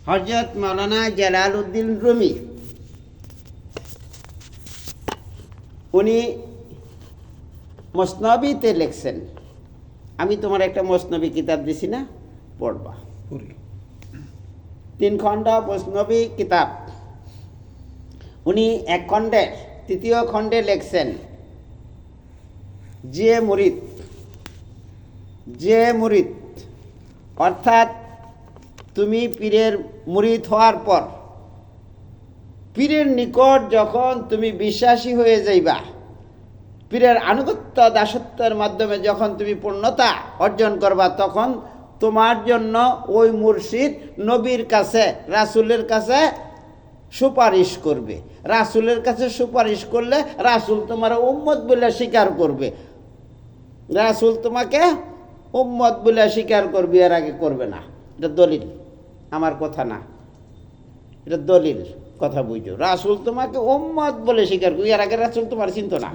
Hazrat Maulana Jalaluddin Rumi উনি মসনবীতে লিখছেন। আমি তোমার একটা মসনবী কিতাব দিছি না, পড়বা। 3 খণ্ড মসনবী কিতাব। উনি এক খণ্ডে, তৃতীয় খণ্ডে লিখছেন, যে মুরিদ অর্থাৎ তুমি পীরের মুরিদ হওয়ার পর পীরের নিকট যখন তুমি বিশ্বাসী হয়ে যাইবা, পীরের আনুগত্য দাসত্বের মাধ্যমে যখন তুমি পূর্ণতা অর্জন করবা, তখন তোমার জন্য ওই মুর্শিদ নবীর কাছে, রাসূলের কাছে সুপারিশ করবে। রাসূলের কাছে সুপারিশ করলে রাসূল তোমার উম্মত বলে স্বীকার করবে। রাসূল তোমাকে উম্মত বলে স্বীকার করবে, এর আগে করবে না। এটা দলিল, আমার কথা না, এটা দলিল। কথা বুঝো, রাসূল তোমাকে উম্মত বলে স্বীকার করবে, এর আগে রাসূল তোমার চিন্তা না।